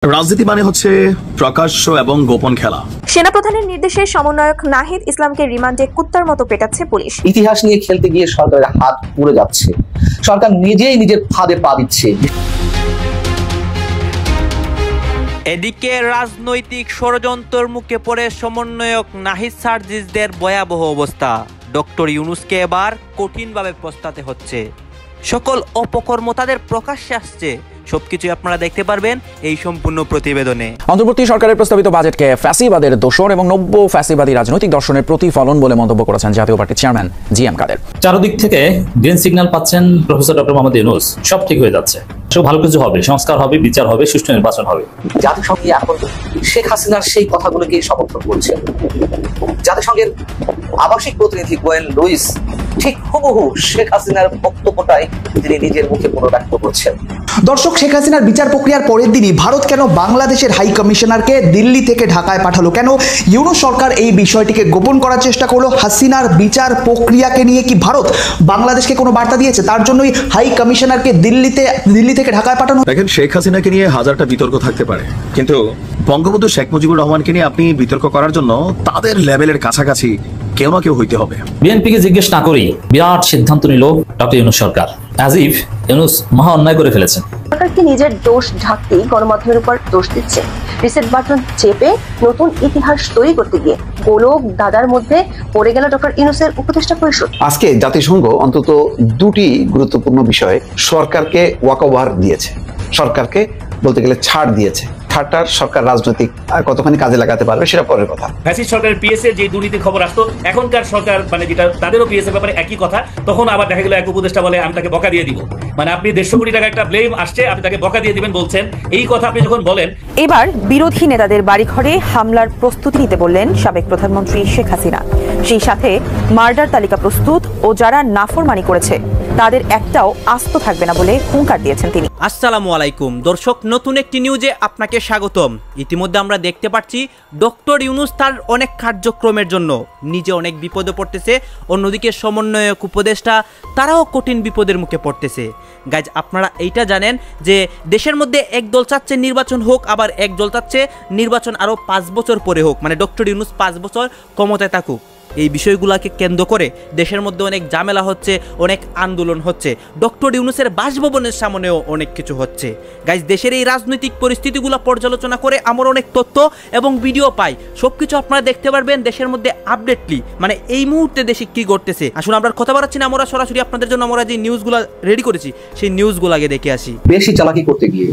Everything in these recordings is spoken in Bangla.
রাজনীতি মানে হচ্ছে প্রকাশ্য এবং গোপন খেলা। সেনাপ্রধানের নির্দেশে সমন্বয়ক নাহিদ ইসলামকে রিমান্ডে কুত্তার মতো পেটাচ্ছে পুলিশ। ইতিহাস নিয়ে খেলতে গিয়ে সরকারের হাত পুড়ে যাচ্ছে, সরকার নিজেই নিজের ফাঁদে পা দিচ্ছে। এদিকে রাজনৈতিক ষড়যন্ত্রের মুখে পড়ে সমন্বয়ক নাহিদ সার্জিসদের ভয়াবহ অবস্থা। ডক্টর ইউনূসকে এবার কঠিনভাবে পস্তাতে হচ্ছে। সকল অপকর্মতাদের প্রকাশ্যে আসছে। সবকিছুই আপনারা দেখতে পারবেন এই সম্পূর্ণ প্রতিবেদনে। অন্তর্বর্তী সরকারের প্রস্তাবিত বাজেটকে ফ্যাসিবাদের দোসর এবং নব্য ফ্যাসিবাদী রাজনৈতিক দর্শনের প্রতিফলন বলে মন্তব্য করেছেন জাতীয় পার্টির চেয়ারম্যান জিএম কাদের। চারদিক থেকে গ্রিন সিগন্যাল পাচ্ছেন প্রফেসর ডক্টর মোহাম্মদ ইউনূস। সব ঠিক হয়ে যাচ্ছে, সব ভালো কিছু হবে, সংস্কার হবে, বিচার হবে, সুষ্ঠু নির্বাচন হবে। জাতিসংঘ এখন শেখ হাসিনার সেই কথাগুলোকে সমর্থন করছে। জাতিসংঘের আবাসিক প্রতিনিধি গোয়েন লুইস ঠিক হুবহু শেখ হাসিনার বক্তব্যটাই তিনি নিজের মুখে পুনর্ব্যক্ত করছেন। দর্শক, শেখ হাসিনার বিচার প্রক্রিয়ার পরের দিনই ভারত কেন বাংলাদেশের হাই কমিশনারকে দিল্লি থেকে ঢাকায় পাঠালো? কেন ইউনূস সরকার এই বিষয়টিকে গোপন করার চেষ্টা করলো? হাসিনার বিচার প্রক্রিয়াকে নিয়ে কি ভারত বাংলাদেশকে কোনো বার্তা দিয়েছে? তার জন্যই হাই কমিশনারকে দিল্লি থেকে ঢাকায় পাঠানো। দেখেন, শেখ হাসিনাকে নিয়ে হাজারটা বিতর্ক থাকতে পারে, কিন্তু বঙ্গবন্ধু শেখ মুজিবুর রহমানকে নিয়ে আপনি বিতর্ক করার জন্য তাদের লেভেলের কাছাকাছি কেউ না কেউ হইতে হবে। বিএনপিকে জিজ্ঞেস না করেই বিরাট সিদ্ধান্ত নিল doctor Yunus Sarkar. As if Yunus মহা অন্যায় করে ফেলেছেন। সরকারকে নিজের দোষ ঢাকতেই গণমাধ্যমের উপর দোষ দিচ্ছে। রিসেট বাটন চেপে নতুন ইতিহাস তৈরি করতে গিয়ে গোলক দাদার মধ্যে পড়ে গেল ডক্টর ইউনূসের উপদেষ্টা পরিষদ। আজকে জাতিসংঘ অন্তত দুটি গুরুত্বপূর্ণ বিষয়ে সরকারকে ওয়াকওভার দিয়েছে, সরকারকে বলতে গেলে ছাড় দিয়েছে। ছাড়টার সরকার রাজনৈতিক কতখানি কাজে লাগাতে পারবে সেটা পরের কথা। ফ্যাসিস্ট সরকারের পিএসএ যে দুর্নীতির খবর আসতো, এখনকার সরকার মানে যেটা তাদেরও পিএসএ ব্যাপারে একই কথা। তখন আবার দেখা গেল এক উপদেষ্টা বলে আমি তাকে বকা দিয়ে দিব। মানে আপনি 150 কোটি টাকা একটা ব্লেম আসছে, আপনি তাকে বকা দিয়ে দিবেন বলছেন। এই কথা আপনি যখন বলেন। এবার বিরোধী নেতাদের বাড়িঘরে হামলার প্রস্তুতি নিতে বললেন সাবেক প্রধানমন্ত্রী শেখ হাসিনা। সেই সাথে মার্ডার তালিকা প্রস্তুত ও যারা নাফরমানি করেছে তাদের একটাও আস্ত থাকবে না বলে হুঙ্কার দিয়েছেন তিনি। আসসালামু আলাইকুম দর্শক, নতুন একটি নিউজে আপনাকে স্বাগতম। ইতিমধ্যে আমরা দেখতে পাচ্ছি ডক্টর ইউনূস তার অনেক কার্যক্রমের জন্য নিজে অনেক বিপদে পড়তেছে, অন্যদিকে সমন্বয়ক উপদেষ্টা তারাও কঠিন বিপদের মুখে পড়তেছে। গাইজ, আপনারা এইটা জানেন যে দেশের মধ্যে এক দল চাচ্ছে নির্বাচন হোক, আবার এক দল চাচ্ছে নির্বাচন আরও 5 বছর পরে হোক, মানে ডক্টর ইউনূস 5 বছর ক্ষমতায় থাকুক। এই বিষয়গুলোকে কেন্দ্র করে দেশের মধ্যে অনেক ঝামেলা হচ্ছে, অনেক আন্দোলন হচ্ছে। ডক্টর ইউনূসের বাসভবনের সামনেও অনেক কিছু হচ্ছে। গাইজ, দেশের এই রাজনৈতিক পরিস্থিতিগুলো পর্যালোচনা করে আমরা অনেক তথ্য এবং ভিডিও পাই। সবকিছু আপনারা দেখতে পারবেন দেশের মধ্যে আপডেটলি, মানে এই মুহূর্তে দেশে কি ঘটতেছে। আসলে আমরা কথা বাড়াচ্ছি না, আমরা সরাসরি আপনাদের জন্য আমরা যে নিউজগুলো রেডি করেছি সেই নিউজগুলো আগে দেখে আসি। বেশি চালাকি করতে গিয়ে,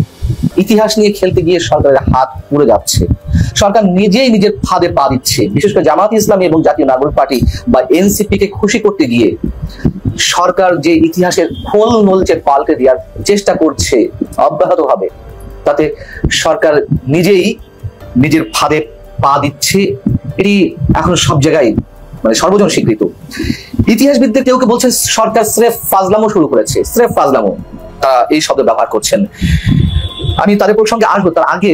ইতিহাস নিয়ে খেলতে গিয়ে সরকারের হাত পুড়ে যাচ্ছে, সরকার নিজেই নিজের ফাঁদে পা দিচ্ছে। বিশেষ করে জামাত ইসলামী এবং জাতীয় নাগরিক পার্টি বা এনসিপি কে খুশি করতে গিয়ে সরকার যে ইতিহাসের খোল নলচে পাল্টে দেওয়ার চেষ্টা করছে অব্যাহতভাবে, তাতে সরকার নিজেই নিজের ফাঁদে পা দিচ্ছে। এটি এখন সব জায়গায় মানে সর্বজন স্বীকৃত। ইতিহাসবিদদের কেউ কেউ বলছেন সরকার স্রেফ ফাজলামো শুরু করেছে, স্রেফ ফাজলামো, তারা এই শব্দ ব্যবহার করছেন। আমি তাদের প্রসঙ্গে আসবো, তার আগে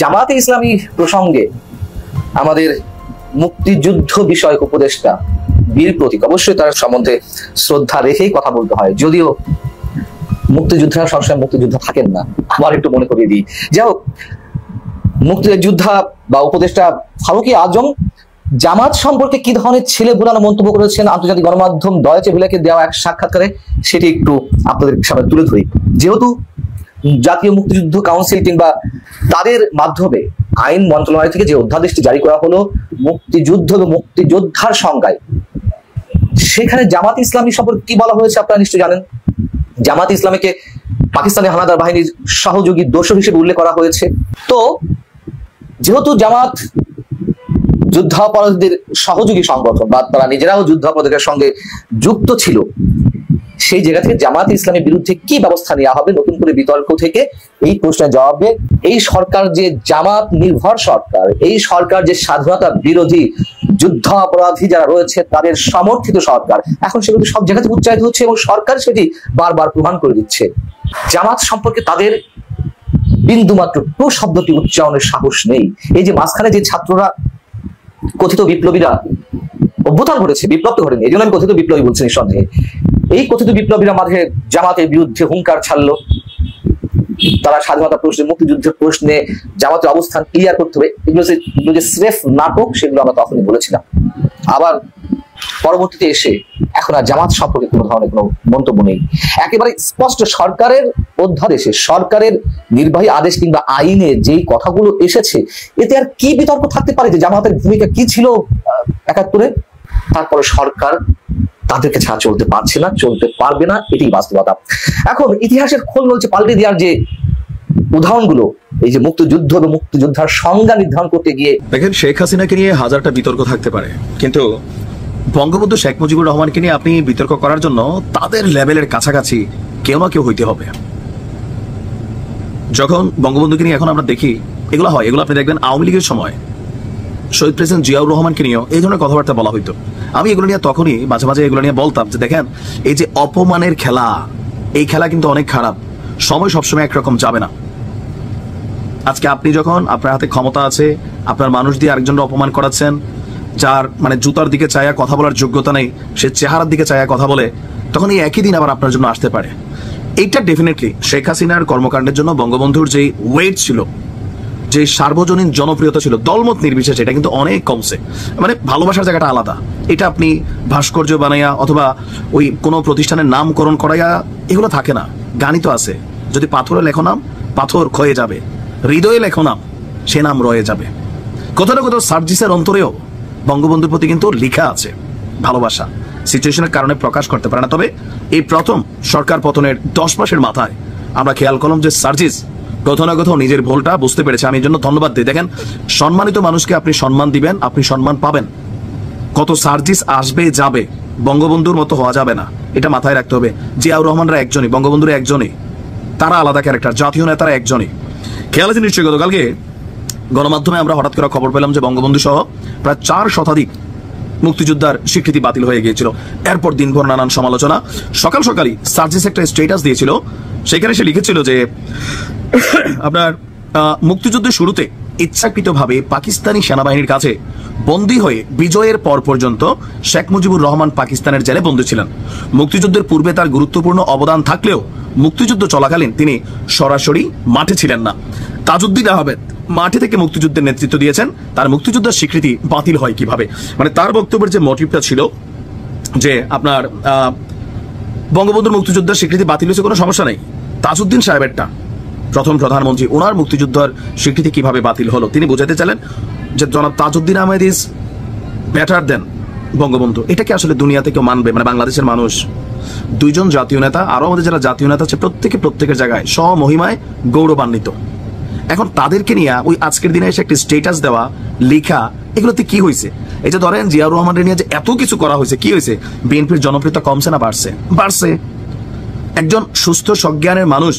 জামাতে ইসলামী প্রসঙ্গে আমাদের মুক্তিযুদ্ধ বিষয়ক উপদেষ্টা বীর প্রতীক, অবশ্যই তার সম্বন্ধে শ্রদ্ধা রেখেই কথা বলতে হয়, যদিও মুক্তিযোদ্ধারা সবসময় মুক্তিযোদ্ধা থাকেন না। আমার একটু মনে করিয়ে দিই, যাই হোক, মুক্তিযোদ্ধা বা উপদেষ্টা ফারুকী আজম জামাত সম্পর্কে কি ধরনের ছেলে বুলানো মন্তব্য করেছেন আন্তর্জাতিক গণমাধ্যম ডয়েচে ভেলেকে দেওয়া এক সাক্ষাৎকারে, সেটি একটু আপনাদের সামনে তুলে ধরি। যেহেতু জাতীয় মুক্তিযুদ্ধ কাউন্সিল কিংবা তাদের মাধ্যমে আইন মন্ত্রণালয় থেকে যে অধ্যাদেশটি জারি করা হলো মুক্তিযুদ্ধ এবং মুক্তিযোদ্ধার সংজ্ঞায়, সেখানে জামাত ইসলামী সম্পর্কে কি বলা হয়েছে আপনারা নিশ্চয়ই জানেন। জামাত ইসলামীকে পাকিস্তানি হানাদার বাহিনীর সহযোগী দোসর হিসেবে উল্লেখ করা হয়েছে। তো যেহেতু জামাত যুদ্ধাপরাধীদের সহযোগী সংগঠন বা তারা নিজেরাও যুদ্ধাপরাধীদের সঙ্গে যুক্ত ছিল, সেই জায়গা থেকে জামাত ইসলামের বিরুদ্ধে কি ব্যবস্থা নেওয়া হবে নতুন করে বিতর্ক থেকে এই প্রশ্নের জবাবে এই সরকার যে জামাত নির্ভর সরকার, এই সরকার যে স্বাধীনতা বিরোধী যুদ্ধাপরাধী যারা রয়েছে তাদের সমর্থিত সরকার, এখন সেগুলো সব জায়গাতে উচ্চারিত হচ্ছে এবং সরকার সেটি বারবার প্রমাণ করে দিচ্ছে। জামাত সম্পর্কে তাদের বিন্দুমাত্র টু শব্দটি উচ্চারণের সাহস নেই। এই যে মাঝখানে যে ছাত্ররা কথিত বিপ্লবীরা অভ্যুত্থান ঘটেছে, বিপ্লব তো ঘটেনি, এই জন্য আমি কথিত বিপ্লবী বলছি নিঃসন্দেহে। এই কথিত বিপ্লবীরা মাঝে জামাতের বিরুদ্ধে হুঙ্কার ছাড়লো, তারা স্বাধীনতা প্রশ্নে, মুক্তিযুদ্ধের প্রশ্নে জামাতের অবস্থান ক্লিয়ার করতে হবে, এগুলো যে স্রেফ নাটক, সেগুলো আমরা তখনই বলেছিলাম। আবার পরবর্তীতে এসে এখন আর জামাত সম্পর্কে কোনো ধরনের কোনো মন্তব্য নেই। একেবারে স্পষ্ট সরকারের অধ্যাদেশে, সরকারের নির্বাহী আদেশ কিংবা আইনে যেই কথাগুলো এসেছে, এতে আর কি বিতর্ক থাকতে পারে যে জামাতের ভূমিকা কি ছিল ৭১-এ? তারপরে সরকার তাদেরকে ছাড়া চলতে পারছে না, চলতে পারবে না, এটাই বাস্তবতা। এখন ইতিহাসের খোল নলছে পাল্টে দেওয়ার যে উদাহরণগুলো, এই যে মুক্তিযুদ্ধ এবং মুক্তিযোদ্ধার সংজ্ঞা নির্ধারণ করতে গিয়ে, দেখেন শেখ হাসিনাকে নিয়ে হাজারটা বিতর্ক থাকতে পারে, কিন্তু বঙ্গবন্ধু শেখ মুজিবুর রহমানকে নিয়ে আপনি বিতর্ক করার জন্য তাদের লেভেলের কাছাকাছি কেউ না কেউ হইতে হবে। যখন বঙ্গবন্ধুকে নিয়ে এখন আমরা দেখি এগুলো হয়, এগুলো আপনি দেখবেন আওয়ামী লীগের সময় শহীদ প্রেসিডেন্ট জিয়াউর রহমানকে নিয়েও এই ধরনের কথাবার্তা বলা হইতো। আমি এগুলো নিয়ে তখনই মাঝে মাঝে এগুলো নিয়ে বলতাম যে দেখেন, এই যে অপমানের খেলা, এই খেলা কিন্তু অনেক খারাপ, সময় সবসময় একরকম যাবে না। আজকে আপনি যখন আপনার হাতে ক্ষমতা আছে, আপনার মানুষ দিয়ে আরেকজনকে অপমান করাচ্ছেন, যার মানে জুতার দিকে চায়া কথা বলার যোগ্যতা নেই, সে চেহারার দিকে চায়া কথা বলে, তখন এই একই দিন আবার আপনার জন্য আসতে পারে। এইটা ডেফিনেটলি শেখ হাসিনার কর্মকাণ্ডের জন্য বঙ্গবন্ধুর যে ওয়েট ছিল, যে সার্বজনীন জনপ্রিয়তা ছিল দলমত নির্বিশেষে, এটা কিন্তু অনেক কমছে। মানে ভালোবাসার জায়গাটা আলাদা। এটা আপনি ভাস্কর্য বানাইয়া অথবা ওই কোনো প্রতিষ্ঠানের নামকরণ করাইয়া এগুলো থাকে না। গানই তো আছে, যদি পাথরে লেখো নাম পাথর ক্ষয়ে যাবে, হৃদয়ে লেখো নাম সে নাম রয়ে যাবে। কোথাও না কোথাও সার্জিসের অন্তরেও বঙ্গবন্ধুর প্রতি কিন্তু লেখা আছে ভালোবাসা, সিচুয়েশনের কারণে প্রকাশ করতে পারে না। তবে এই প্রথম সরকার পতনের 10 মাসের মাথায় আমরা খেয়াল করলাম যে সার্জিস কোথাও না কোথাও নিজের ভুলটা বুঝতে পেরেছে। আমি এর জন্য ধন্যবাদ দিই। দেখেন, সম্মানিত মানুষকে আপনি সম্মান দিবেন, আপনি সম্মান পাবেন। কত সার্জিস আসবে যাবে, বঙ্গবন্ধুর মতো হওয়া যাবে না, এটা মাথায় রাখতে হবে। জিয়াউর রহমানরা একজনই, বঙ্গবন্ধুরা একজনই, তারা আলাদা ক্যারেক্টার, জাতীয় নেতারা একজনই। খেয়াল আছে নিশ্চয়ই, গতকালকে গণমাধ্যমে আমরা হঠাৎ করে খবর পেলাম যে বঙ্গবন্ধু সহ প্রায় 4 শতাধিক মুক্তিযোদ্ধার স্বীকৃতি বাতিল হয়ে গিয়েছিল। এরপর দিনভর নানান সমালোচনা। সকাল সকালই সার্জিস একটা স্ট্যাটাস দিয়েছিল, সেখানে সে লিখেছিল যে আপনার মুক্তিযুদ্ধের শুরুতে ইচ্ছাকৃতভাবে পাকিস্তানি সেনাবাহিনীর কাছে বন্দী হয়ে বিজয়ের পর পর্যন্ত শেখ মুজিবুর রহমান পাকিস্তানের জেলে বন্দী ছিলেন। মুক্তিযুদ্ধের পূর্বে তার গুরুত্বপূর্ণ অবদান থাকলেও মুক্তিযুদ্ধ চলাকালীন তিনি সরাসরি মাঠে ছিলেন না। তাজউদ্দিন আহমেদ মাঠে থেকে মুক্তিযুদ্ধের নেতৃত্ব দিয়েছেন, তার মুক্তিযুদ্ধের স্বীকৃতি বাতিল হয় কিভাবে? মানে তার বক্তব্যের যে মোটিভটা ছিল যে আপনার বঙ্গবন্ধুর মুক্তিযুদ্ধের স্বীকৃতি বাতিল হয়েছে, কোনো সমস্যা নেই। তাজউদ্দিন সাহেবেরটা, প্রথম প্রধানমন্ত্রী, ওনার মুক্তিযুদ্ধের স্বীকৃতি কিভাবে বাতিল হলো? তিনি বোঝাতে চাইলেন যে জনাব তাজউদ্দিন আহমেদ ইজ বেটার দেন বঙ্গবন্ধু। এটা কি আসলে দুনিয়াতে কেউ মানবে? মানে বাংলাদেশের মানুষ, 2 জন জাতীয় নেতা, আরো আমাদের যারা জাতীয় নেতা আছে প্রত্যেকে প্রত্যেকের জায়গায় স্বমহিমায় গৌরবান্বিত। এখন তাদেরকে নিয়ে ওই আজকের দিনে এসে একটা স্টেটাস দেওয়া, লেখা, এগুলোতে কি হয়েছে? এই যে ধরেন জিয়াউর রহমানের নিয়ে যে এত কিছু করা হয়েছে, কি হয়েছে? বিএনপির জনপ্রিয়তা কমছে না বাড়ছে? বাড়ছে। একজন সুস্থ সজ্ঞানের মানুষ,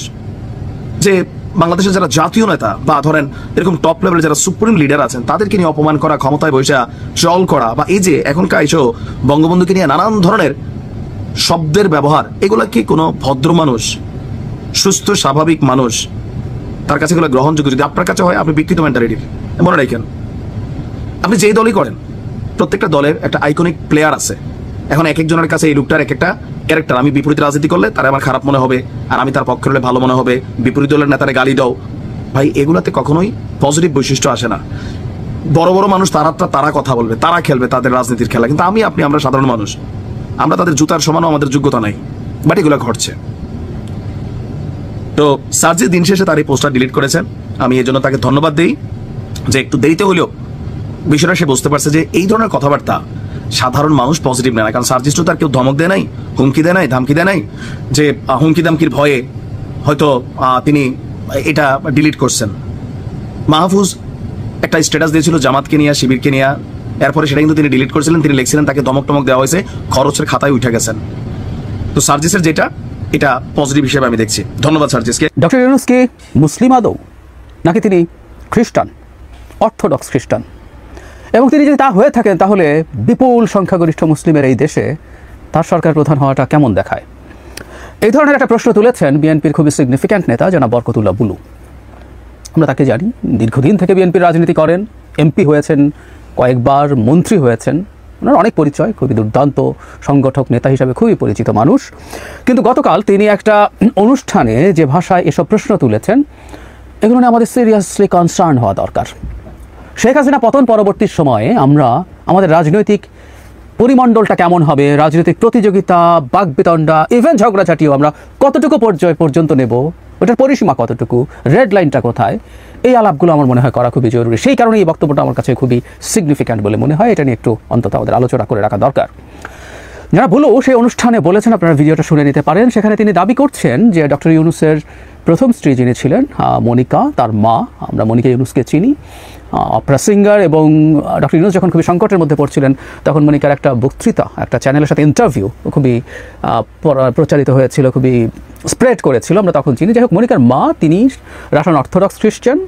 যে বাংলাদেশের যারা জাতীয় নেতা বা ধরেন এরকম টপ লেভেলের যারা সুপ্রিম লিডার আছেন, তাদেরকে নিয়ে অপমান করা, ক্ষমতায় বসে ট্রল করা, বা এই যে এখনকার এসেও বঙ্গবন্ধুকে নিয়ে নানান ধরনের শব্দের ব্যবহার, এগুলা কি কোনো ভদ্র মানুষ, সুস্থ স্বাভাবিক মানুষ, তার কাছে এগুলো গ্রহণযোগ্য? যদি আপনার কাছে হয়, আপনি বিকৃত মেন্টালিটির। মনে রাখেন, আপনি যেই দলই করেন, প্রত্যেকটা দলের একটা আইকনিক প্লেয়ার আছে। এখন এক একজনের কাছে এই লোকটার এক একটা ক্যারেক্টার। আমি বিপরীত রাজনীতি করলে তারা আমার খারাপ মনে হবে, আর আমি তার পক্ষে হলে ভালো মনে হবে। বিপরীত দলের নেতারা গালি দাও, ভাই এগুলাতে কখনোই পজিটিভ বৈশিষ্ট্য আসে না। বড় বড় মানুষ তারা কথা বলবে, তারা খেলবে তাদের রাজনীতির খেলা, কিন্তু আমরা সাধারণ মানুষ, আমরা তাদের জুতার সমানও আমাদের যোগ্যতা নাই, বাট এগুলো ঘটছে। তো সার্জিস দিন শেষে তার এই পোস্টার ডিলিট করেছেন। আমি এই জন্য তাকে ধন্যবাদ দিই যে একটু দেরিতে হলেও বিষয়টা সে বুঝতে পারছে যে এই ধরনের কথাবার্তা সাধারণ মানুষ পজিটিভ নেয় না। কারণ সার্জিস তো তার কেউ ধমক দেয় নাই, হুমকি দেয় নাই, ধামকি দেয় নাই, যে হুমকি দামকির ভয়ে হয়তো তিনি এটা ডিলিট করছেন। মাহফুজ একটা স্ট্যাটাস দিয়েছিল জামাতকে নিয়ে, শিবিরকে নিয়ে, এরপরে সেটা কিন্তু তিনি ডিলিট করেছিলেন। তিনি লিখছিলেন তাকে ধমক টমক দেওয়া হয়েছে, খরচের খাতায় উঠে গেছেন। তো সার্জিসের যেটা, এটা পজিটিভ হিসেবে আমি দেখছি। ধন্যবাদ সার্জিসকে। ডক্টর ইউনূস কি মুসলিম আদৌ, নাকি তিনি খ্রিস্টান, অর্থোডক্স খ্রিস্টান? এবং তিনি যদি তা হয়ে থাকেন, তাহলে বিপুল সংখ্যাগরিষ্ঠ মুসলিমের এই দেশে তার সরকার প্রধান হওয়াটা কেমন দেখায়? এই ধরনের একটা প্রশ্ন তুলেছেন বিএনপির খুবই সিগনিফিক্যান্ট নেতা জনাব বরকতুল্লাহ বুলু। আমরা তাকে জানি, দীর্ঘদিন থেকে বিএনপির রাজনীতি করেন, এমপি হয়েছেন, কয়েকবার মন্ত্রী হয়েছেন, ওনার অনেক পরিচয়, খুবই দুর্দান্ত সংগঠক নেতা হিসাবে খুবই পরিচিত মানুষ। কিন্তু গতকাল তিনি একটা অনুষ্ঠানে যে ভাষায় এসব প্রশ্ন তুলেছেন, এগুলো নিয়ে আমাদের সিরিয়াসলি কনসার্ন হওয়া দরকার। শেখ হাসিনা পতন পরবর্তী সময়ে আমরা আমাদের রাজনৈতিক পরিমণ্ডলটা কেমন হবে, রাজনৈতিক প্রতিযোগিতা, বাকবিতণ্ডা, ইভেন ঝগড়াঝাটিও আমরা কতটুকু পর্যায় পর্যন্ত নেব, ওটার পরিসীমা কতটুকু, রেড লাইনটা কোথায়, এই আলাপগুলো আমার মনে হয় করা খুবই জরুরি। সেই কারণে এই বক্তব্যটা আমার কাছে খুবই সিগনিফিক্যান্ট বলে মনে হয়। এটা নিয়ে একটু অন্তত আমাদের আলোচনা করে রাখা দরকার। যারা ভুলো সেই অনুষ্ঠানে বলেছেন, আপনারা ভিডিওটা শুনে নিতে পারেন। সেখানে তিনি দাবি করছেন যে ডক্টর ইউনূসের প্রথম স্ত্রী যিনি ছিলেন মনিকা, তার মা, আমরা মনিকা ইউনূসকে চিনি, অপরা সিঙ্গার, এবং ডক্টর ইউনূস যখন খুবই সংকটের মধ্যে পড়ছিলেন তখন মনিকার একটা বক্তৃতা, একটা চ্যানেলের সাথে ইন্টারভিউ খুবই প্রচারিত হয়েছিল, খুবই স্প্রেড করেছিল, আমরা তখন চিনি। যাই হোক, মনিকার মা তিনি রাশিয়ান অর্থোডক্স খ্রিস্টান,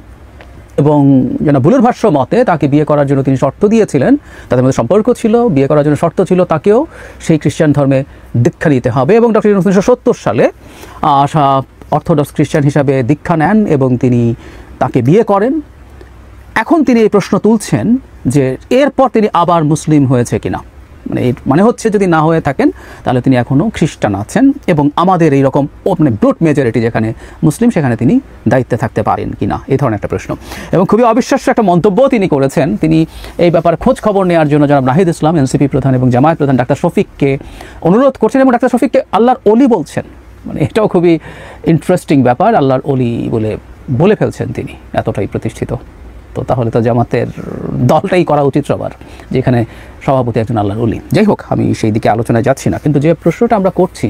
এবং যেন ভুলের ভাষ্য মতে তাকে বিয়ে করার জন্য তিনি শর্ত দিয়েছিলেন, তাদের মধ্যে সম্পর্ক ছিল, বিয়ে করার জন্য শর্ত ছিল তাকেও সেই খ্রিস্টান ধর্মে দীক্ষা নিতে হবে। এবং ডক্টর ইউনূস 1970 সালে অর্থোডক্স খ্রিস্টান হিসাবে দীক্ষা নেন এবং তিনি তাকে বিয়ে করেন। এখন তিনি এই প্রশ্ন তুলছেন যে এরপর তিনি আবার মুসলিম হয়েছে কিনা, মানে হচ্ছে যদি না হয়ে থাকেন তাহলে তিনি এখনও খ্রিস্টান আছেন, এবং আমাদের এইরকম মানে ব্রুট মেজরিটি যেখানে মুসলিম সেখানে তিনি দায়িত্বে থাকতে পারেন কিনা, এই ধরনের একটা প্রশ্ন। এবং খুবই অবিশ্বাস্য একটা মন্তব্য তিনি করেছেন। তিনি এই ব্যাপারে খোঁজ খবর নেওয়ার জন্য জনাব নাহিদ ইসলাম, এনসিপি প্রধান এবং জামায়াত প্রধান ডাক্তার শফিককে অনুরোধ করছেন, এবং ডাক্তার শফিককে আল্লাহর অলি বলছেন। মানে এটাও খুবই ইন্টারেস্টিং ব্যাপার, আল্লাহর অলি বলে ফেলছেন তিনি, এতটাই প্রতিষ্ঠিত। তো তাহলে তো জামাতের দলটাই করা উচিত সবার, যেখানে সভাপতি একজন আল্লাহর ওলি। যাই হোক, আমি সেই দিকে আলোচনায় যাচ্ছি না, কিন্তু যে প্রশ্নটা আমরা করছি,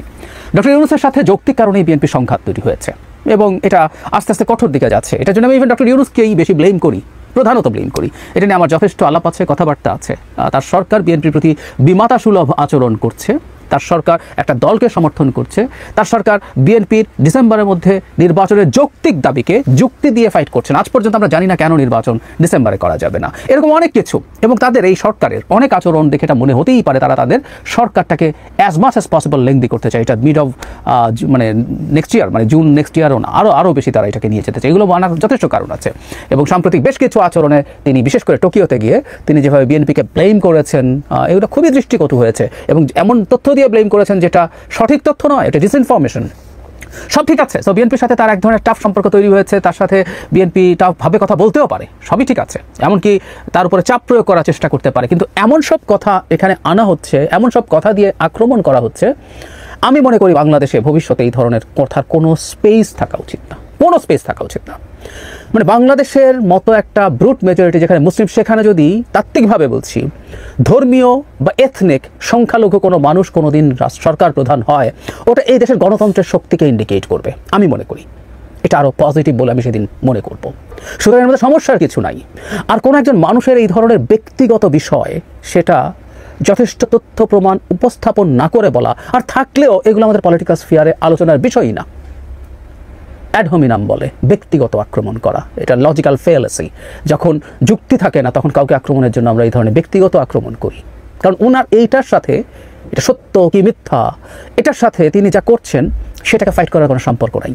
ডক্টর ইউনূসের সাথে যৌক্তিক কারণেই বিএনপি সংঘাত তৈরি হয়েছে, এবং এটা আস্তে আস্তে কঠোর দিকে যাচ্ছে। এটার জন্য আমি ইভেন ডক্টর ইউনূসকেই বেশি ব্লেম করি, প্রধানত ব্লেম করি। এটা নিয়ে আমার যথেষ্ট আলাপ আছে, কথাবার্তা আছে। তার সরকার বিএনপির প্রতি বিমাতাসুলভ আচরণ করছে, তার সরকার একটা দলকে সমর্থন করছে, তার সরকার বিএনপির ডিসেম্বরের মধ্যে নির্বাচনের যৌক্তিক দাবিকে যুক্তি দিয়ে ফাইট করছেন। আজ পর্যন্ত আমরা জানি না কেন নির্বাচন ডিসেম্বরে করা যাবে না, এরকম অনেক কিছু। এবং তাদের এই সরকারের অনেক আচরণ দেখে এটা মনে হতেই পারে তারা তাদের সরকারটাকে as much as possible lengthy করতে চায়। এটা মিড অফ মানে নেক্সট ইয়ার, মানে জুন নেক্সট ইয়ারও না, আরও বেশি তারা এটাকে নিয়ে যেতে চায়। এগুলো মানার যথেষ্ট কারণ আছে। এবং সাম্প্রতিক বেশ কিছু আচরণে তিনি, বিশেষ করে টোকিওতে গিয়ে তিনি যেভাবে বিএনপিকে ব্লেম করেছেন, এগুলো খুবই দৃষ্টিকটু হয়েছে, এবং এমন তথ্য দিয়ে ব্লেম করেছেন যেটা সঠিক তথ্য নয়, এটা ডিসইনফরমেশন। সব ঠিক আছে, সো বিএনপির সাথে তার এক ধরনের টাফ সম্পর্ক তৈরি হয়েছে, তার সাথে বিএনপি টাফভাবে কথা বলতেও পারে, সবই ঠিক আছে, এমনকি তার উপরে চাপ প্রয়োগ করার চেষ্টা করতে পারে। কিন্তু এমন সব কথা এখানে আনা হচ্ছে, এমন সব কথা দিয়ে আক্রমণ করা হচ্ছে, আমি মনে করি বাংলাদেশে ভবিষ্যতে এই ধরনের কথার কোনো স্পেস থাকা উচিত না, কোনো স্পেস থাকা উচিত না। মানে বাংলাদেশের মতো একটা ব্রুট মেজরিটি যেখানে মুসলিম, সেখানে যদি তাত্ত্বিকভাবে বলছি ধর্মীয় বা এথনিক সংখ্যালঘু কোনো মানুষ কোনোদিন সরকার প্রধান হয়, ওটা এই দেশের গণতন্ত্রের শক্তিকে ইন্ডিকেট করবে, আমি মনে করি। এটা আরও পজিটিভ বলে আমি সেদিন মনে করব। সুতরাং এর মধ্যে সমস্যার কিছু নাই। আর কোনো একজন মানুষের এই ধরনের ব্যক্তিগত বিষয়, সেটা যথেষ্ট তথ্য প্রমাণ উপস্থাপন না করে বলা, আর থাকলেও এগুলো আমাদের পলিটিক্যাল স্ফিয়ারে আলোচনার বিষয়ই না। অ্যাড হোমিনাম বলে ব্যক্তিগত আক্রমণ করা, এটা লজিক্যাল ফেয়ালেসি। যখন যুক্তি থাকে না তখন কাউকে আক্রমণের জন্য আমরা এই ধরনের ব্যক্তিগত আক্রমণ করি, কারণ ওনার এইটার সাথে, এটা সত্য কি মিথ্যা, এটার সাথে তিনি যা করছেন সেটাকে ফাইট করার কোনো সম্পর্ক নাই।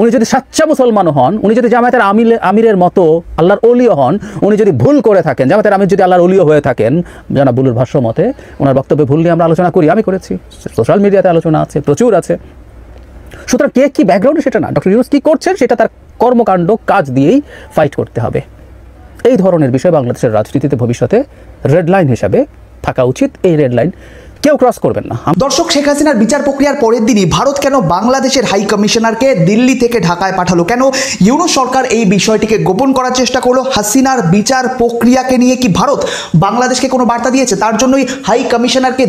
উনি যদি সাচ্চা মুসলমানও হন, উনি যদি জামায়াতের আমিরের মতো আল্লাহর ওলিও হন, উনি যদি ভুল করে থাকেন, জামায়াতের আমির যদি আল্লাহর ওলিও হয়ে থাকেন, জানা বুলুর ভাষ্য মতে, ওনার বক্তব্যে ভুল নিয়ে আমরা আলোচনা করি, আমি করেছি, সোশ্যাল মিডিয়াতে আলোচনা আছে, প্রচুর আছে। সুতরাং কে কি ব্যাকগ্রাউন্ড সেটা না, ডক্টর ইউনূস কি করছেন সেটা তার কর্মকাণ্ড, কাজ দিয়েই ফাইট করতে হবে। এই ধরনের বিষয় বাংলাদেশের রাজনীতিতে ভবিষ্যতে রেড লাইন হিসাবে থাকা উচিত। এই রেড লাইন কেউ ক্রস করবেন না। দর্শক, শেখ হাসিনার বিচার প্রক্রিয়ার পরের দিনই ভারত কেন বাংলাদেশের হাই কমিশনারকে দিল্লি থেকে ঢাকায় পাঠালো, কেন ইউনূস সরকার এই বিষয়টিকে গোপন করার চেষ্টা করলো, হাসিনার বিচার প্রক্রিয়াকে নিয়ে কি ভারত বাংলাদেশকে কোনো বার্তা দিয়েছে, তার জন্যই হাই কমিশনারকে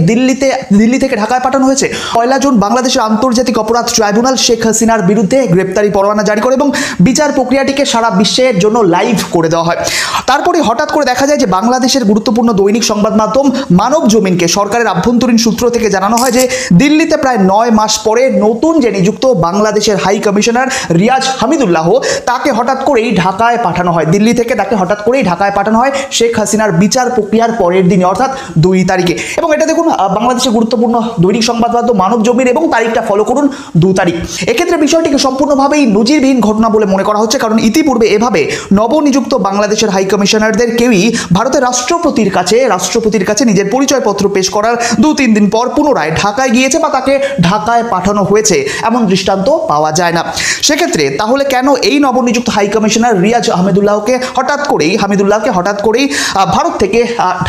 দিল্লি থেকে ঢাকায় পাঠানো হয়েছে। 1 জুন বাংলাদেশের আন্তর্জাতিক অপরাধ ট্রাইব্যুনাল শেখ হাসিনার বিরুদ্ধে গ্রেপ্তারি পরোয়ানা জারি করে এবং বিচার প্রক্রিয়াটিকে সারা বিশ্বের জন্য লাইভ করে দেওয়া হয়। তারপরে হঠাৎ করে দেখা যায় যে বাংলাদেশের গুরুত্বপূর্ণ দৈনিক সংবাদ মাধ্যম মানব জমিনকে সরকারের আভ্যন্তরীণ আভ্যন্তরীণ সূত্র থেকে জানানো হয় যে দিল্লিতে প্রায় 9 মাস পরে নতুন যে নিযুক্ত বাংলাদেশের হাই কমিশনার রিয়াজ হামিদুল্লাহ তাকে হঠাৎ করেই ঢাকায় পাঠানো হয়। দিল্লি থেকে তাকে হঠাৎ করেই ঢাকায় পাঠানো হয় শেখ হাসিনার বিচার প্রক্রিয়ার পরের দিনে, অর্থাৎ 2 তারিখে। এবং এটা দেখুন বাংলাদেশের গুরুত্বপূর্ণ দৈনিক সংবাদ মাধ্যম মানবজমিন, এবং তারিখটা ফলো করুন 2 তারিখ। এক্ষেত্রে বিষয়টিকে সম্পূর্ণভাবেই নজিরবিহীন ঘটনা বলে মনে করা হচ্ছে, কারণ ইতিপূর্বে এভাবে নবনিযুক্ত বাংলাদেশের হাই কমিশনারদের কেউই ভারতের রাষ্ট্রপতির কাছে নিজের পরিচয়পত্র পেশ করার 2-3 দিন পর পুনরায় ঢাকায় গিয়েছে বা তাকে ঢাকায় পাঠানো হয়েছে এমন দৃষ্টান্ত পাওয়া যায় না। সেক্ষেত্রে তাহলে কেন এই নবনিযুক্ত হাই কমিশনার রিয়াজ হামিদুল্লাহকে হঠাৎ করেই ভারত থেকে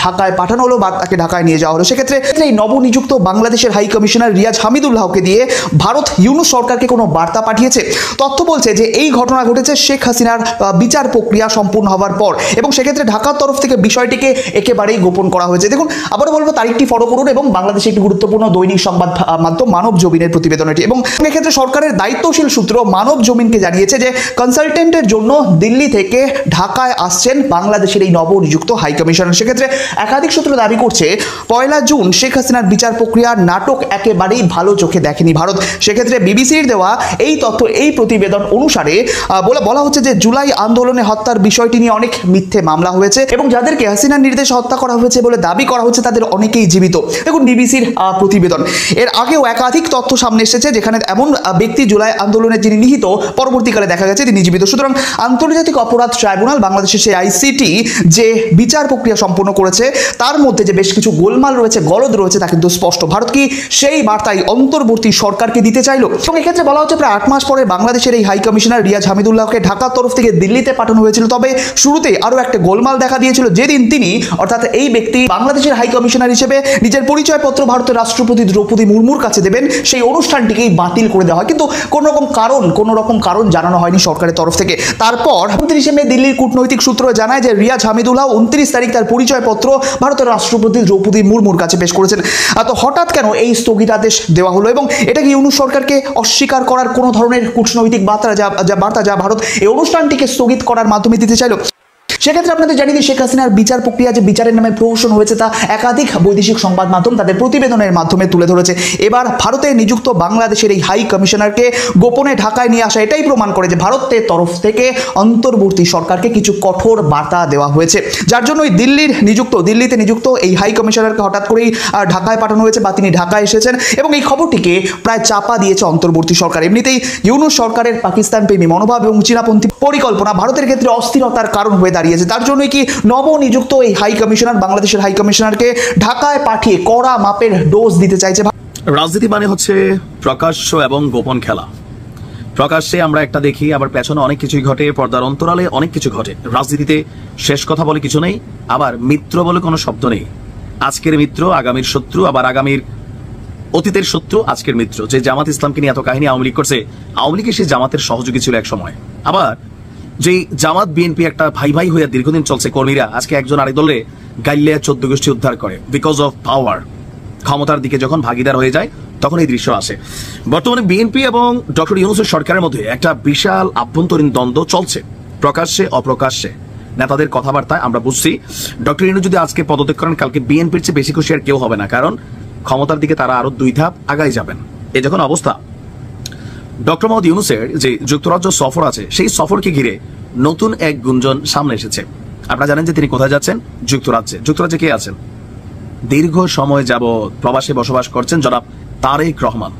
ঢাকায় পাঠানো হলো বা তাকে ঢাকায় নিয়ে যাওয়া হলো? সেক্ষেত্রে এই নবনিযুক্ত বাংলাদেশের হাই কমিশনার রিয়াজ হামিদুল্লাহকে দিয়ে ভারত ইউনূস সরকারকে কোনো বার্তা পাঠিয়েছে? তথ্য বলছে যে এই ঘটনা ঘটেছে শেখ হাসিনার বিচার প্রক্রিয়া সম্পূর্ণ হওয়ার পর, এবং সেক্ষেত্রে ঢাকার তরফ থেকে বিষয়টিকে একেবারেই গোপন করা হয়েছে। দেখুন আবারও বলবো, তারিখটি ফলো করুন এবং বাংলাদেশে একটি গুরুত্বপূর্ণ দৈনিক সংবাদ মাধ্যম মানবজমিনের প্রতিবেদন এটি। এবং এক্ষেত্রে সরকারের দায়িত্বশীল সূত্র মানবজমিনকে জানিয়েছে যে কনসালটেন্টের জন্য দিল্লি থেকে ঢাকায় আসছেন বাংলাদেশের এই নবনিযুক্ত হাই কমিশনার। সেক্ষেত্রে একাধিক সূত্র দাবি করছে 1 জুন শেখ হাসিনার বিচার প্রক্রিয়ার নাটক একেবারেই ভালো চোখে দেখেনি ভারত। সেক্ষেত্রে বিবিসির দেওয়া এই তথ্য, এই প্রতিবেদন অনুসারে বলা হচ্ছে যে জুলাই আন্দোলনে হত্যার বিষয়টি নিয়ে অনেক মিথ্যে মামলা হয়েছে এবং যাদেরকে হাসিনার নির্দেশে হত্যা করা হয়েছে বলে দাবি করা হচ্ছে তাদের অনেকেই জীবিত। দেখুন বিবিসির প্রতিবেদন, এর আগেও একাধিক তথ্য সামনে এসেছে যেখানে এমন ব্যক্তি জুলাই আন্দোলনে যিনি নিহিত পরবর্তীকালে দেখা গেছে তিনি জীবিত। সুতরাং আন্তর্জাতিক অপরাধ ট্রাইব্যুনাল বাংলাদেশের সেই আইসিটি যে বিচার প্রক্রিয়া সম্পন্ন করেছে তার মধ্যে যে বেশ কিছু গোলমাল রয়েছে, গলদ রয়েছে তা কিন্তু স্পষ্ট। ভারত কি সেই বার্তাই অন্তর্বর্তী সরকারকে দিতে চাইল? এবং এক্ষেত্রে বলা হচ্ছে প্রায় 8 মাস পরে বাংলাদেশের এই হাই কমিশনার রিয়াজ হামিদুল্লাহকে ঢাকার তরফ থেকে দিল্লিতে পাঠানো হয়েছিল। তবে শুরুতে আরো একটা গোলমাল দেখা দিয়েছিল, যেদিন তিনি অর্থাৎ এই ব্যক্তি বাংলাদেশের হাই কমিশনার হিসেবে নিজের পরিচয়পত্র ভারতের রাষ্ট্রপতি দ্রৌপদী মুর্মুর কাছে দেবেন, সেই অনুষ্ঠানটিকেই বাতিল করে দেওয়া হয়। কিন্তু কোনো রকম কারণ জানানো হয়নি সরকারের তরফ থেকে। তারপর 29 মে দিল্লির কূটনৈতিক সূত্র জানায় যে রিয়াজ হামিদুল্লাহ 29 তারিখ তার পরিচয়পত্র ভারতের রাষ্ট্রপতি দ্রৌপদী মুর্মুর কাছে পেশ করেছেন। তো হঠাৎ কেন এই স্থগিতাদেশ দেওয়া হলো এবং এটা কি ইউনূস সরকারকে অস্বীকার করার কোনো ধরনের কূটনৈতিক বার্তা যা ভারত এই অনুষ্ঠানটিকে স্থগিত করার মাধ্যমে দিতে চাইল? সেক্ষেত্রে আপনাদের জানিয়ে দিই, শেখ হাসিনার বিচার প্রক্রিয়া যে বিচারের নামে প্রহসন হয়েছে তা একাধিক বৈদেশিক সংবাদ মাধ্যম তাদের প্রতিবেদনের মাধ্যমে তুলে ধরেছে। এবার ভারতে নিযুক্ত বাংলাদেশের এই হাই কমিশনারকে গোপনে ঢাকায় নিয়ে আসা এটাই প্রমাণ করে যে ভারতের তরফ থেকে অন্তর্বর্তী সরকারকে কিছু কঠোর বার্তা দেওয়া হয়েছে, যার জন্যই দিল্লিতে নিযুক্ত এই হাই কমিশনারকে হঠাৎ করেই ঢাকায় পাঠানো হয়েছে বা তিনি ঢাকায় এসেছেন এবং এই খবরটিকে প্রায় চাপা দিয়েছে অন্তর্বর্তী সরকার। এমনিতেই ইউনূস সরকারের পাকিস্তান প্রেমী মনোভাব এবং চীনাপন্থী পরিকল্পনা ভারতের ক্ষেত্রে অস্থিরতার কারণ হয়ে দাঁড়িয়েছে। তার জন্য কি নবনিযুক্ত এই হাই কমিশনার বাংলাদেশের হাই কমিশনারকে ঢাকায় পাঠিয়ে কড়া মাপের ডোজ দিতে চাইছে। রাজনীতি মানে হচ্ছে প্রকাশ্য এবং গোপন খেলা। প্রকাশ্যে আমরা একটা দেখি, আবার পেছনে অনেক কিছুই ঘটে, পর্দার অন্তরালে অনেক কিছু ঘটে। রাজনীতিতে শেষ কথা বলে কিছু নেই, আবার মিত্র বলে কোনো শব্দ নেই। আজকের মিত্র আগামীর শত্রু, আবার আগামীর অতীতের শত্রু আজকের মিত্র। যে জামাত ইসলামকে নিয়ে এত কাহিনী আওয়ামী লীগ করছে, আওয়ামী লীগ সেই জামাতের সহযোগী ছিল এক সময়। আবার যে জামাত বিএনপি একটা ভাই ভাই হয়ে দীর্ঘদিন চলছে, কর্মীরা আজকে একজন আরেক দলে গাইলে 14 গোষ্ঠী উদ্ধার করে বিকজ অফ পাওয়ার। ক্ষমতার দিকে যখন ভাগিদার হয়ে যায় তখন এই দৃশ্য আসে। বর্তমানে বিএনপি এবং ডক্টর ইউনূসের সরকারের মধ্যে একটা বিশাল আভ্যন্তরীণ দ্বন্দ্ব চলছে, প্রকাশ্যে অপ্রকাশ্যে। নেতাদের কথাবার্তায় আমরা বুঝছি ডক্টর ইউনূস যদি আজকে পদত্যাগ করেন, কালকে বিএনপির চেয়ে বেশি খুশি আর কেউ হবে না, কারণ ক্ষমতার দিকে তারা আরো 2 ধাপ আগায় যাবেন। এই যখন অবস্থা, ডক্টর মোহাম্মদ ইউনূসের যে যুক্তরাজ্য সফর আছে, সেই সফরকে ঘিরে নতুন এক গুঞ্জন সামনে এসেছে। আপনারা জানেন যে তিনি কোথায় যাচ্ছেন? যুক্তরাজ্যে কে আছেন? দীর্ঘ সময় যাবৎ প্রবাসে বসবাস করছেন জনাব তারেক রহমান।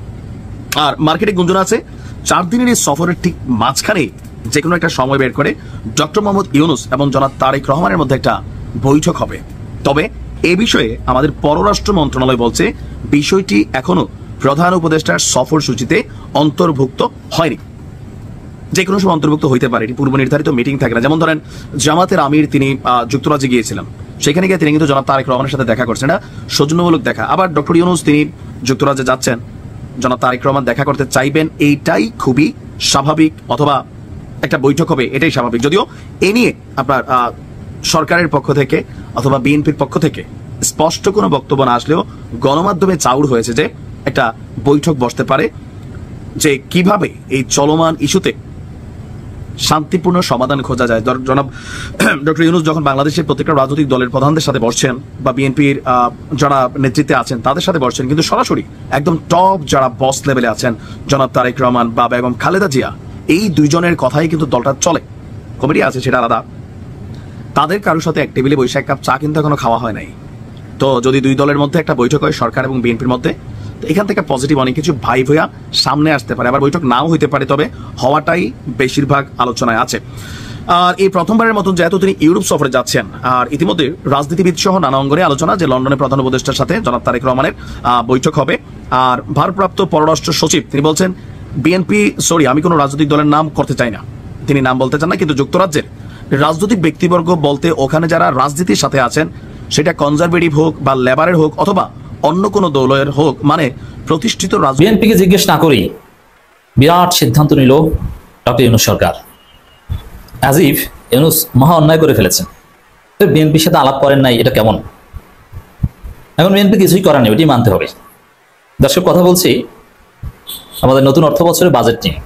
আর মার্কেটে গুঞ্জন আছে 4 দিনের এই সফরের ঠিক মাঝখানে যে কোনো একটা সময় বের করে ডক্টর মোহাম্মদ ইউনূস এবং জনাব তারেক রহমানের মধ্যে একটা বৈঠক হবে। তবে এ বিষয়ে আমাদের পররাষ্ট্র মন্ত্রণালয় বলছে বিষয়টি এখনো প্রধান উপদেষ্টার সফর সূচিতে অন্তর্ভুক্ত হয়নি। যে কোনো সময় অন্তর্ভুক্ত হইতে পারে, এটি পূর্ব নির্ধারিত মিটিং থাকে না। যেমন ধরেন জামাতের আমির তিনি যুক্তরাজ্যে গিয়েছিলেন, সেখানে গিয়ে তিনি কিন্তু জনাব তারেক রহমানের সাথে দেখা করছেন, এটা সৌজন্যমূলক দেখা। আবার ডক্টর ইউনূস তিনি যুক্তরাজ্যে যাচ্ছেন, জনাব তারেক রহমান দেখা করতে চাইবেন, এইটাই খুবই স্বাভাবিক, অথবা একটা বৈঠক হবে এটাই স্বাভাবিক। যদিও এ নিয়ে আপনার সরকারের পক্ষ থেকে অথবা বিএনপির পক্ষ থেকে স্পষ্ট কোনো বক্তব্য না আসলেও গণমাধ্যমে চাউর হয়েছে যে একটা বৈঠক বসতে পারে, যে কিভাবে এই চলমান ইস্যুতে শান্তিপূর্ণ সমাধান খোঁজা যায়। জনাব ডক্টর ইউনূস যখন বাংলাদেশের প্রত্যেকটা রাজনৈতিক দলের প্রধানদের সাথে বসছেন বা বিএনপির যারা নেতৃত্বে আছেন তাদের সাথে বসছেন, কিন্তু সরাসরি একদম টপ যারা বস লেভেলে আছেন জনাব তারেক রহমান বা বেগম খালেদা জিয়া, এই দুইজনের কথাই কিন্তু দলটা চলে। কমিটি আছে সেটা আলাদা, তাদের কারোর সাথে এক টেবিলে বসে এক কাপ চা কিন্তু এখনো খাওয়া হয় নাই। তো যদি দুই দলের মধ্যে একটা বৈঠক হয় সরকার এবং বিএনপির মধ্যে, এখান থেকে পজিটিভ অনেক কিছু ভাই ভইয়া সামনে আসতে পারে, আবার বৈঠক নাও হইতে পারে, তবে হওয়াটাই বেশিরভাগ আলোচনায় আছে। আর এই প্রথমবারের মতন যেহেতু তিনি ইউরোপ সফরে যাচ্ছেন, আর ইতিমধ্যে রাজনীতিবিদ সহ নানা অঙ্গনে আলোচনা যে লন্ডনে প্রধান উপদেষ্টার সাথে জনাব তারেক রহমানের বৈঠক হবে। আর ভারপ্রাপ্ত পররাষ্ট্র সচিব তিনি বলছেন বিএনপি আমি কোনো রাজনৈতিক দলের নাম করতে চাই না, তিনি নাম বলতে চান না, কিন্তু যুক্তরাজ্যের রাজনৈতিক ব্যক্তিবর্গ বলতে ওখানে যারা রাজনীতির সাথে আছেন, সেটা কনজারভেটিভ হোক বা লেবারের হোক অথবা অন্য কোনো দলের হোক, মানে প্রতিষ্ঠিত বিএনপিকে জিজ্ঞেস না করেই বিরাট সিদ্ধান্ত নিল doctor Yunus Sarkar. As if Yunus মহা অন্যায় করে ফেলেছেন, বিএনপির সাথে আলাপ করেন নাই, এটা কেমন? এখন বিএনপি কিছুই করার নেই, ওটি মানতে হবে। দর্শক, কথা বলছি আমাদের নতুন অর্থ বছরের বাজেট নিয়ে।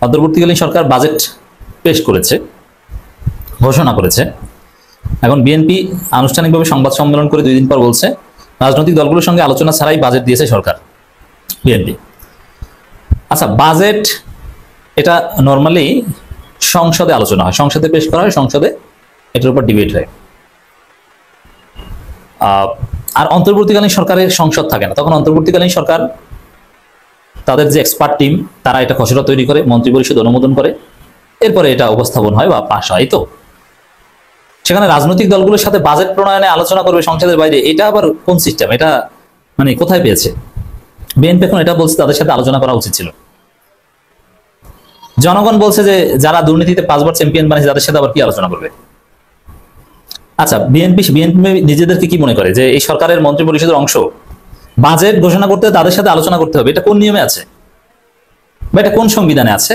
অন্তর্বর্তীকালীন সরকার বাজেট পেশ করেছে, ঘোষণা করেছে। এখন বিএনপি আনুষ্ঠানিকভাবে সংবাদ সম্মেলন করে 2 দিন পর বলছে রাজনৈতিক দলগুলোর সঙ্গে আলোচনা ছাড়াই বাজেট দিয়েছে সরকার, বিএনপি। আচ্ছা, বাজেট এটা নর্মালি সংসদে আলোচনা হয়, সংসদে পেশ করা হয়, সংসদে এটার উপর ডিবেট হয়। আর অন্তর্বর্তীকালীন সরকারের সংসদ থাকে না, তখন অন্তর্বর্তীকালীন সরকার তাদের যে এক্সপার্ট টিম তারা এটা খসড়া তৈরি করে, মন্ত্রিপরিষদ অনুমোদন করে, এরপরে এটা উপস্থাপন হয় বা পাশ হয়। তো সেখানে রাজনৈতিক দলগুলোর সাথে বাজেট প্রণয়নে আলোচনা করবে সংসদের বাইরে, এটা আবার কোন সিস্টেম? এটা মানে কোথায় পেয়েছে? বিএনপি এখন এটা বলছে তাদের সাথে আলোচনা করা উচিত ছিল। জনগণ বলছে যে যারা দুর্নীতিতে 5 বার চ্যাম্পিয়ন বানিয়েছে তাদের সাথে আবার কি আলোচনা করবে? আচ্ছা, বিএনপি নিজেদেরকে কি মনে করে যে এই সরকারের মন্ত্রিপরিষদের অংশ, বাজেট ঘোষণা করতে তাদের সাথে আলোচনা করতে হবে? এটা কোন নিয়মে আছে বা এটা কোন সংবিধানে আছে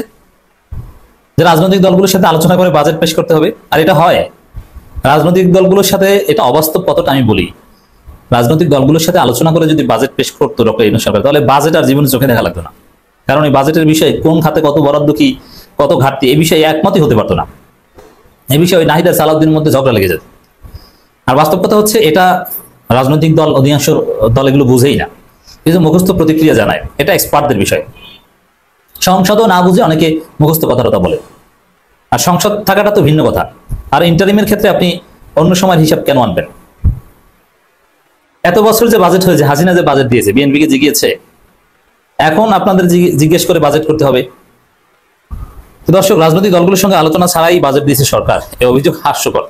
যে রাজনৈতিক দলগুলোর সাথে আলোচনা করে বাজেট পেশ করতে হবে? আর এটা হয় রাজনৈতিক দলগুলোর সাথে, এটা অবাস্তব কতটা আমি বলি। রাজনৈতিক দলগুলোর সাথে আলোচনা করে যদি বাজেট পেশ করতো ডক্টর ইউনূস সরকার, তাহলে বাজেট আর জীবনে চোখে দেখা লাগতো না। কারণ এই বাজেটের বিষয়ে কোন খাতে কত বরাদ্দ কি, কত ঘাটতি, এই বিষয়ে একমতই হতে পারতো না। এই বিষয়ে নাহিদ আর সালাউদ্দিনের মধ্যে ঝগড়া লেগে যেত। আর বাস্তব কথা হচ্ছে এটা রাজনৈতিক দল, অধিকাংশ দল এগুলো বুঝেই না, কিছু মুখস্থ প্রতিক্রিয়া জানায়, এটা এক্সপার্টদের বিষয়। সংসদও না বুঝে অনেকে মুখস্থ কথাটা বলে, আর সংসদ থাকাটা তো ভিন্ন কথা। আর ইন্টারিমের ক্ষেত্রে আপনি অন্য সময়ের হিসাব কেন আনবেন? এত বছর যে বাজেট হয়েছে, হাসিনা যে বাজেট দিয়েছে, বিএনপিকে জিগিয়েছে, এখন আপনাদের জিজ্ঞেস করে বাজেট করতে হবে? দর্শক, রাজনৈতিক দলগুলোর সঙ্গে আলোচনা ছাড়াই বাজেট দিয়েছে সরকার, এই অভিযোগ হাস্যকর।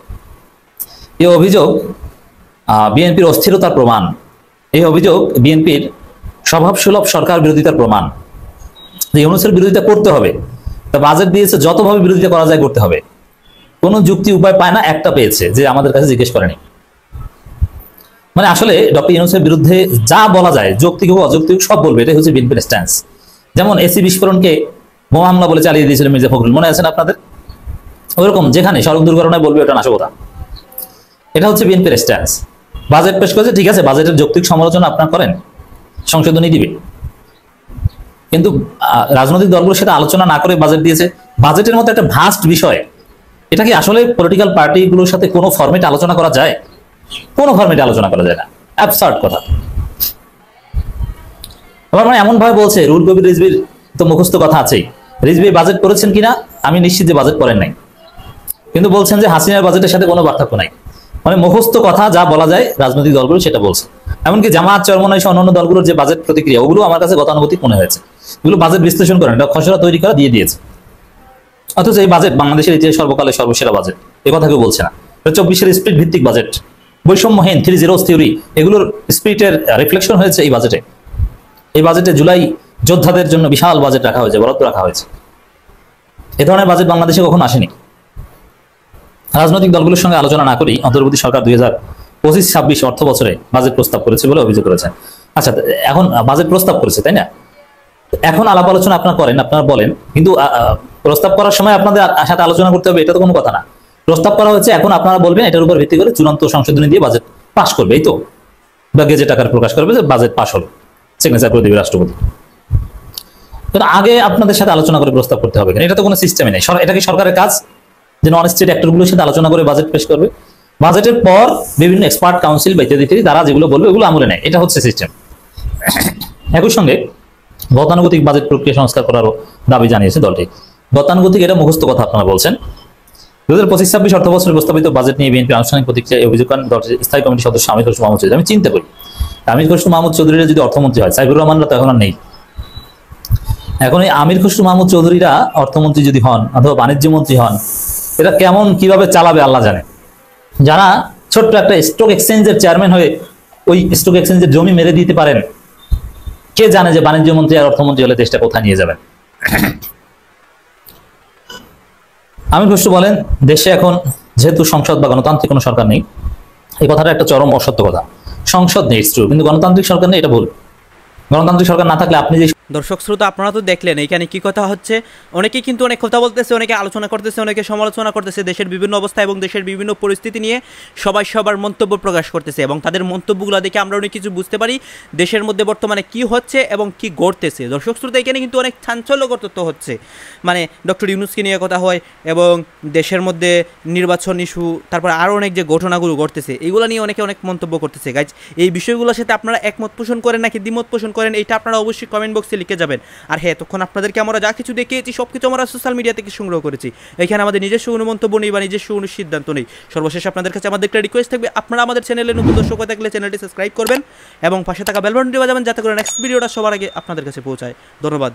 এই অভিযোগ বিএনপির অস্থিরতার প্রমাণ, এই অভিযোগ বিএনপির স্বভাবসুলভ সরকার বিরোধিতার প্রমাণ। যে ইউনূসের বিরোধিতা করতে হবে, তা বাজেট দিয়েছে যতভাবে বিরোধিতা করা যায় করতে হবে, কোনো যুক্তি উপায় পায় না, একটা পেয়েছে যে আমাদের কাছে জিজ্ঞেস করেনি। মানে আসলে ডক্টর ইউনূসের বিরুদ্ধে যা বলা যায়, যৌক্তিক হোক অযৌক্তিক, সব বলবে, এটাই হচ্ছে বিএনপির স্ট্যান্স। যেমন এসি বিস্ফোরণকে বোমা হামলা বলে চালিয়ে দিয়েছিল মির্জা ফখরুল, মনে আছেন আপনাদের? ওইরকম যেখানে সড়ক দুর্ঘটনায় বলবে ওটা নাশকতা, এটা হচ্ছে বিএনপির স্ট্যান্স। বাজেট পেশ করেছে, ঠিক আছে, বাজেটের যৌক্তিক সমালোচনা আপনারা করেন, সংশোধনী দিবে, কিন্তু রাজনৈতিক দলগুলোর সাথে আলোচনা না করে বাজেট দিয়েছে। বাজেটের মতো একটা ভাস্ট বিষয়, এটা কি আসলে পলিটিক্যাল পার্টিগুলোর সাথে কোনো ফরম্যাটে আলোচনা করা যায়? কোনো ফরম্যাটে আলোচনা করা যায় না, অ্যাবসার্ড কথা। আমার মানে এমন ভাবে বলছে, রুহুল কবির রিজভির তো মুখস্থ কথা আছেই, রিজভি বাজেট করেছেন কিনা আমি নিশ্চিত যে বাজেট করেন নাই, কিন্তু বলছেন যে হাসিনার বাজেটের সাথে কোনো পার্থক্য নাই। মানে মুখস্থ কথা যা বলা যায় রাজনৈতিক দলগুলো সেটা বলছে। এমনকি জামায়াত, চরমনাই সহ অন্যান্য দলগুলোর যে বাজেট প্রতিক্রিয়া, ওগুলো আমার কাছে গতানুগতিক মনে হয়েছে। এগুলো বাজেট বিশ্লেষণ করেন, এটা খসড়া তৈরি করা দিয়ে দিয়েছে। অথচ এই বাজেট বাংলাদেশের ইতিহাসে সর্বকালের সর্বসেরা বাজেট, এ কথা কেউ বলছে না। 24-এর স্পিরিট ভিত্তিক বাজেট, বৈষম্যহীন 3 zeros থিওরি, এগুলোর স্পিরিটের রিফ্লেকশন হয়েছে এই বাজেটে। এই বাজেটে জুলাই যোদ্ধাদের জন্য বিশাল বাজেট রাখা হয়েছে, বরাদ্দ রাখা হয়েছে। এ ধরনের বাজেট বাংলাদেশে কখনো আসেনি। রাজনৈতিক দলগুলোর সঙ্গে আলোচনা না করেই অন্তর্বর্তী সরকার 2025-26 অর্থ বছরে বাজেট প্রস্তাব করেছে বলে অভিযোগ করেছেন। আচ্ছা, এখন বাজেট প্রস্তাব করেছে, তাই না? এখন আলাপ আলোচনা আপনারা করেন, আপনারা বলেন, কিন্তু প্রস্তাব করার সময় আপনাদের সাথে আলোচনা করতে হবে, এটা তো কোনো কথা না। প্রস্তাব করা হচ্ছে, এখন আপনারা বলবেন এটার উপর ভিত্তি করে চূড়ান্ত সংশোধনী দিয়ে বাজেট পাস করবে, এই তো, বা গেজেট আকারে প্রকাশ করবে যে বাজেট পাস হলো, সিগনেচার করে দেবে রাষ্ট্রপতি। কিন্তু আগে আপনাদের সাথে আলোচনা করে প্রস্তাব করতে হবে, এটা তো কোনো সিস্টেমে নেই। এটা কি সরকারের কাজ যে নন স্টেট অ্যাক্টরগুলোর সাথে আলোচনা করে বাজেট পেশ করবে? বাজেটের পর বিভিন্ন এক্সপার্ট কাউন্সিল বা ইত্যাদি তারা যেগুলো বলবে ওগুলো আমলে নেয়, এটা হচ্ছে সিস্টেম। একই সঙ্গে গতানুগতিক বাজেট প্রক্রিয়া সংস্কার করারও দাবি জানিয়েছে দলটি। গতানুগতিক এটা মুখস্থ কথা আপনারা বলছেন। 2025-26 অর্থবছরের প্রস্তাবিত বাজেট নিয়ে বিএনপি আনুষ্ঠানিক প্রতিক্রিয়া অভিযোগ করেন দলটির স্থায়ী কমিটির সদস্য আমির খসরু মাহমুদ চৌধুরী। আমি চিন্তা করি আমির খসরু মাহমুদ চৌধুরীরা যদি অর্থমন্ত্রী হয়, সাইফুর রহমানরা তো এখন আর নেই, এখন এই আমির খসরু মাহমুদ চৌধুরীরা অর্থমন্ত্রী যদি হন অথবা বাণিজ্য মন্ত্রী হন, এটা কেমন কিভাবে চালাবে আল্লাহ জানে। যারা ছোট্ট একটা স্টক এক্সচেঞ্জের চেয়ারম্যান হয়ে ওই স্টক এক্সচেঞ্জের জমি মেরে দিতে পারেন, কে জানে যে বাণিজ্য মন্ত্রী আর অর্থমন্ত্রী হলে দেশটা কোথায় নিয়ে যাবেন। আমির খসরু বলেন, দেশে এখন যেহেতু সংসদ বা গণতান্ত্রিক কোনো সরকার নেই, এই কথাটা একটা চরম অসত্য কথা। সংসদ নেই ট্রু, কিন্তু গণতান্ত্রিক সরকার নেই এটা ভুল। গণতান্ত্রিক সরকার না থাকলে আপনি যে দর্শক শ্রোতা আপনারা তো দেখলেন এখানে কি কথা হচ্ছে। অনেকে কিন্তু অনেক কথা বলতেছে, অনেকে আলোচনা করতেছে, অনেকে সমালোচনা করতেছে দেশের বিভিন্ন অবস্থা এবং দেশের বিভিন্ন পরিস্থিতি নিয়ে সবাই সবার মন্তব্য প্রকাশ করতেছে এবং তাদের মন্তব্যগুলো দেখে আমরা অনেক কিছু বুঝতে পারি দেশের মধ্যে বর্তমানে কি হচ্ছে এবং কি ঘটতেছে। দর্শক শ্রোতা এখানে কিন্তু অনেক চাঞ্চল্যকর তথ্য হচ্ছে, মানে ডক্টর ইউনূসকে নিয়ে কথা হয় এবং দেশের মধ্যে নির্বাচন ইস্যু, তারপর আরও অনেক যে ঘটনাগুলো ঘটতেছে এইগুলো নিয়ে অনেকে অনেক মন্তব্য করতেছে। গাইজ এই বিষয়গুলোর সাথে আপনারা একমত পোষণ করেন নাকি দ্বিমত পোষণ করেন, এইটা আপনারা অবশ্যই কমেন্ট বক্সে লিখে যাবেন। আর হ্যাঁ, তখন আপনাদেরকে আমরা যা কিছু দেখিয়েছি সব কিছু আমরা সোশ্যাল মিডিয়া থেকে সংগ্রহ করেছি, এখানে আমাদের নিজস্ব কোনো মন্তব্য নেই বা নিজস্ব কোনো সিদ্ধান্ত নেই। সর্বশেষ আপনাদের কাছে আমাদের একটা রিকোয়েস্ট থাকবে, আপনারা আমাদের চ্যানেলে নতুন দর্শক হয়ে থাকলে চ্যানেলটি সাবস্ক্রাইব করবেন এবং পাশে থাকা বেল বাটনটি বাজাবেন যাতে করে নেক্সট ভিডিওটা সবার আগে আপনাদের কাছে পৌঁছায়। ধন্যবাদ।